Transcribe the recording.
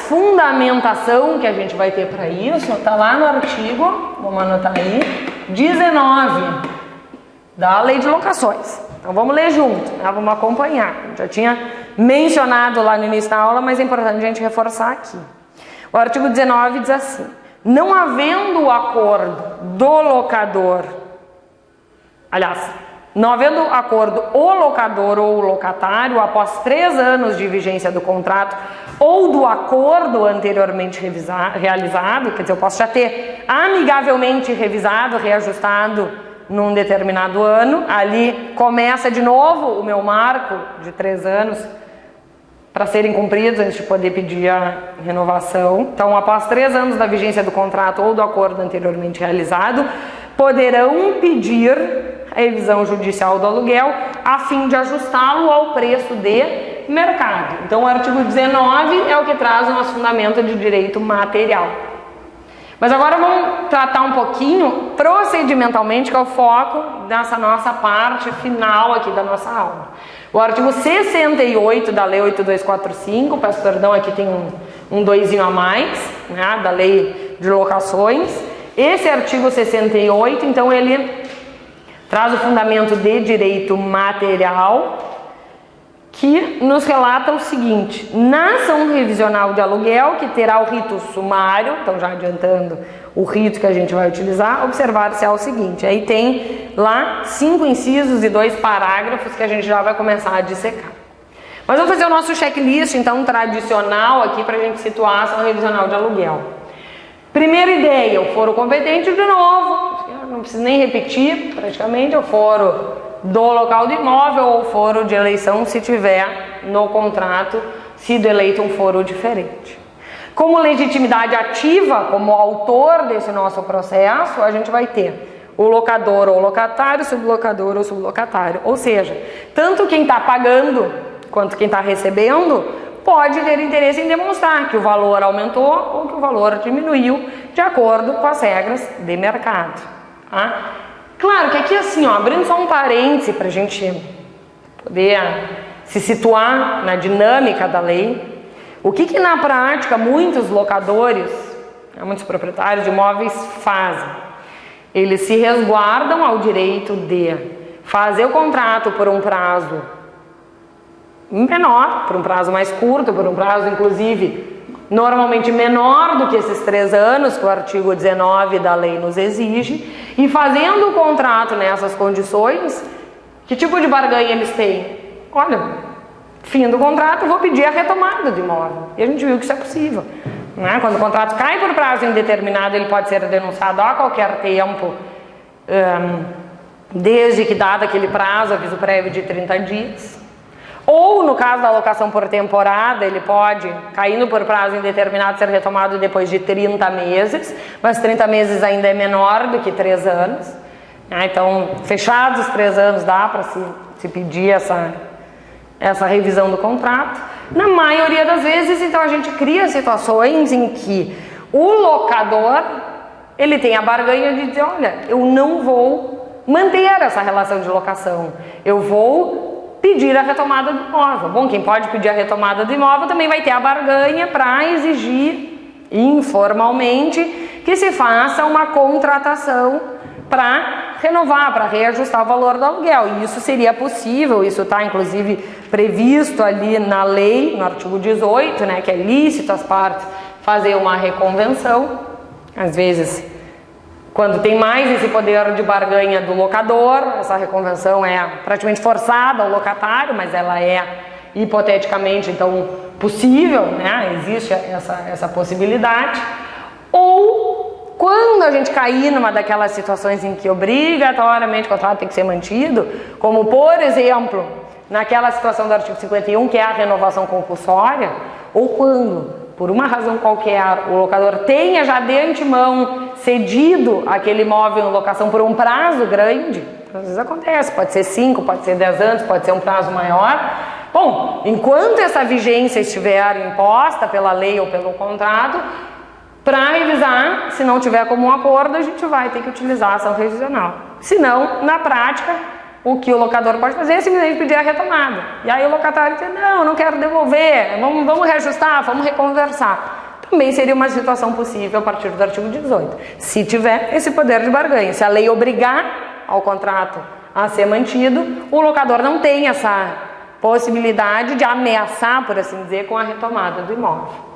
fundamentação que a gente vai ter para isso está lá no artigo, vamos anotar aí, 19 da Lei de Locações. Então vamos ler junto, né? Vamos acompanhar. Já tinha mencionado lá no início da aula, mas é importante a gente reforçar aqui. O artigo 19 diz assim: não havendo o acordo do locador, aliás, não havendo acordo o locador ou o locatário após 3 anos de vigência do contrato ou do acordo anteriormente realizado, quer dizer, eu posso já ter amigavelmente revisado, reajustado num determinado ano, ali começa de novo o meu marco de 3 anos para serem cumpridos antes de poder pedir a renovação. Então, após 3 anos da vigência do contrato ou do acordo anteriormente realizado, poderão pedir a revisão judicial do aluguel a fim de ajustá-lo ao preço de mercado. Então, o artigo 19 é o que traz o nosso fundamento de direito material. Mas agora vamos tratar um pouquinho procedimentalmente, que é o foco dessa nossa parte final aqui da nossa aula. O artigo 68 da Lei 8245, peço perdão, aqui tem um doisinho a mais, né, da Lei de Locações. Esse artigo 68, então, ele traz o fundamento de direito material, que nos relata o seguinte: na ação revisional de aluguel, que terá o rito sumário, então já adiantando o rito que a gente vai utilizar, observar-se o seguinte, aí tem lá 5 incisos e 2 parágrafos que a gente já vai começar a dissecar. Mas vamos fazer o nosso checklist, então, tradicional aqui para a gente situar a ação revisional de aluguel. Primeira ideia, o foro competente de novo, não preciso nem repetir praticamente, o foro do local do imóvel ou foro de eleição se tiver no contrato sido eleito um foro diferente. Como legitimidade ativa, como autor desse nosso processo, a gente vai ter o locador ou locatário, sublocador ou sublocatário. Ou seja, tanto quem está pagando quanto quem está recebendo pode ter interesse em demonstrar que o valor aumentou ou que o valor diminuiu de acordo com as regras de mercado. Tá? Claro que aqui assim, ó, abrindo só um parêntese para a gente poder se situar na dinâmica da lei, o que na prática muitos locadores, muitos proprietários de imóveis fazem? Eles se resguardam ao direito de fazer o contrato por um prazo menor, por um prazo mais curto, por um prazo inclusive normalmente menor do que esses 3 anos que o artigo 19 da lei nos exige, e fazendo o contrato nessas condições, que tipo de barganha eles têm? Olha, fim do contrato, vou pedir a retomada do imóvel. E a gente viu que isso é possível, né? Quando o contrato cai por prazo indeterminado, ele pode ser denunciado a qualquer tempo, desde que dado aquele prazo, aviso prévio de 30 dias. Ou, no caso da alocação por temporada, ele pode, caindo por prazo indeterminado, ser retomado depois de 30 meses, mas 30 meses ainda é menor do que 3 anos. Então, fechados os 3 anos, dá para se pedir essa revisão do contrato. Na maioria das vezes, então, a gente cria situações em que o locador, ele tem a barganha de dizer, olha, eu não vou manter essa relação de locação, eu vou pedir a retomada do imóvel. Bom, quem pode pedir a retomada do imóvel também vai ter a barganha para exigir informalmente que se faça uma contratação para renovar, para reajustar o valor do aluguel. E isso seria possível, isso está inclusive previsto ali na lei, no artigo 18, né, que é lícito as partes fazer uma reconvenção. Às vezes, quando tem mais esse poder de barganha do locador, essa reconvenção é praticamente forçada ao locatário, mas ela é hipoteticamente, então, possível, né? Existe essa possibilidade. Ou, quando a gente cair numa daquelas situações em que obrigatoriamente o contrato tem que ser mantido, como, por exemplo, naquela situação do artigo 51, que é a renovação compulsória, ou quando, por uma razão qualquer, o locador tenha já de antemão cedido aquele imóvel em locação por um prazo grande, às vezes acontece, pode ser 5, pode ser 10 anos, pode ser um prazo maior. Bom, enquanto essa vigência estiver imposta pela lei ou pelo contrato, para revisar, se não tiver como um acordo, a gente vai ter que utilizar a ação revisional. Se não, na prática, o que o locador pode fazer é simplesmente pedir a retomada. E aí o locatário diz, não, eu não quero devolver, vamos reajustar, vamos reconversar. Também seria uma situação possível a partir do artigo 18, se tiver esse poder de barganha. Se a lei obrigar ao contrato a ser mantido, o locador não tem essa possibilidade de ameaçar, por assim dizer, com a retomada do imóvel.